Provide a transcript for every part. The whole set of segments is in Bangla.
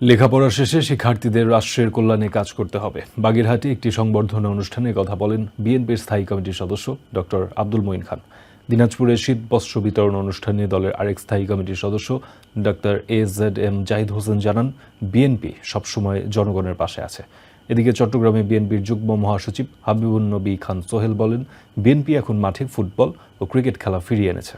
লেখাপড়া শেষে শিক্ষার্থীদের রাষ্ট্রের কল্যাণে কাজ করতে হবে। বাগেরহাটে একটি সংবর্ধনা অনুষ্ঠানে কথা বলেন বিএনপির স্থায়ী কমিটির সদস্য ডক্টর আব্দুল মঈন খান। দিনাজপুরে শীত বস্ত্র বিতরণ অনুষ্ঠানে দলের আরেক স্থায়ী কমিটির সদস্য ডক্টর AZM জাহিদ হোসেন জানান, বিএনপি সবসময় জনগণের পাশে আছে। এদিকে চট্টগ্রামে বিএনপির যুগ্ম মহাসচিব হাবিবুন্নবী খান সোহেল বলেন, বিএনপি এখন মাঠে ফুটবল ও ক্রিকেট খেলা ফিরিয়ে এনেছে।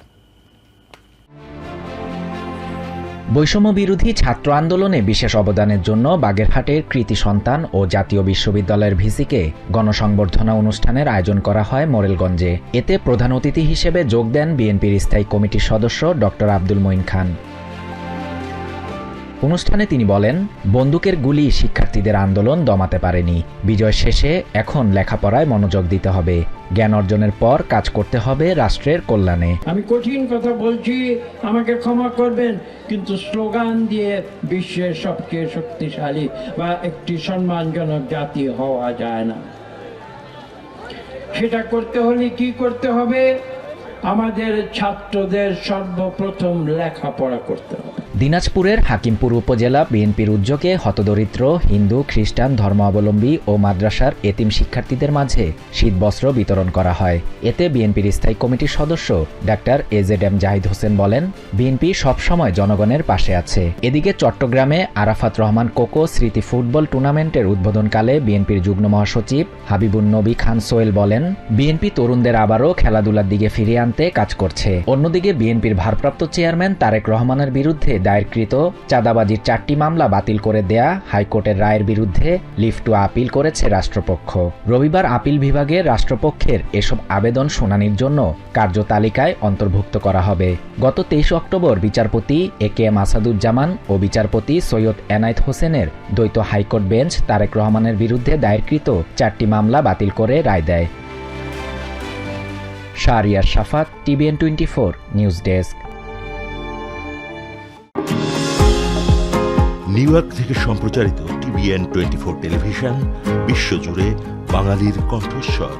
বৈষম্য বিরোধী ছাত্র আন্দোলনে বিশেষ অবদানের জন্য বাগেরহাটের কৃতি সন্তান ও জাতীয় বিশ্ববিদ্যালয়ের ভিসিকে গণসংবর্ধনা অনুষ্ঠানের আয়োজন করা হয় মোরেলগঞ্জে। এতে প্রধান অতিথি হিসেবে যোগ দেন বিএনপির স্থায়ী কমিটির সদস্য ডক্টর আব্দুল মঈন খান। অনুষ্ঠানে তিনি বলেন, বন্দুকের গুলি শিক্ষার্থীদের আন্দোলন দমাতে পারেনি। বিজয় শেষে এখন লেখাপড়ায় মনোযোগ দিতে হবে। জ্ঞান অর্জনের পর কাজ করতে হবে রাষ্ট্রের কল্যাণে। আমি কঠিন কথা বলছি, আমাকে ক্ষমা করবেন, কিন্তু স্লোগান দিয়ে বিশ্বের সবচেয়ে শক্তিশালী বা একটি সম্মানজনক জাতি হওয়া যায় না। সেটা করতে হলে কি করতে হবে? আমাদের ছাত্রদের সর্বপ্রথম লেখাপড়া করতে হবে। দিনাজপুরের হাকিমপুর উপজেলা বিএনপির উদ্যোগে হতদরিদ্র হিন্দু, খ্রিস্টান ধর্মাবলম্বী ও মাদ্রাসার এতিম শিক্ষার্থীদের মাঝে শীতবস্ত্র বিতরণ করা হয়। এতে বিএনপির স্থায়ী কমিটির সদস্য ডাক্তার AZM জাহিদ হোসেন বলেন, বিএনপি সবসময় জনগণের পাশে আছে। এদিকে চট্টগ্রামে আরাফাত রহমান কোকো স্মৃতি ফুটবল টুর্নামেন্টের উদ্বোধনকালে বিএনপির যুগ্ম মহাসচিব হাবিবুন্নবী খান সোহেল বলেন, বিএনপি তরুণদের আবারও খেলাধুলার দিকে ফিরিয়ে আনতে কাজ করছে। অন্যদিকে বিএনপির ভারপ্রাপ্ত চেয়ারম্যান তারেক রহমানের বিরুদ্ধে দায়েরকৃত চাঁদাবাজির 4টি মামলা বাতিল করে দেয়া হাইকোর্টের রায়ের বিরুদ্ধে লিভ টু আপিল করেছে রাষ্ট্রপক্ষ। রবিবার আপিল বিভাগের রাষ্ট্রপক্ষের এসব আবেদন শুনানির জন্য কার্যতালিকায় অন্তর্ভুক্ত করা হবে। গত 23 অক্টোবর বিচারপতি AKM আসাদুজ্জামান ও বিচারপতি সৈয়দ এনায়েত হোসেনের দ্বৈত হাইকোর্ট বেঞ্চ তারেক রহমানের বিরুদ্ধে দায়েরকৃত 4টি মামলা বাতিল করে রায় দেয়। শাহরিয়ার শাফাত, TVN 24 news desk. New York থেকে সম্প্রচারিত TVN 24 টেলিভিশন বিশ্বজুড়ে বাঙালির কণ্ঠস্বর।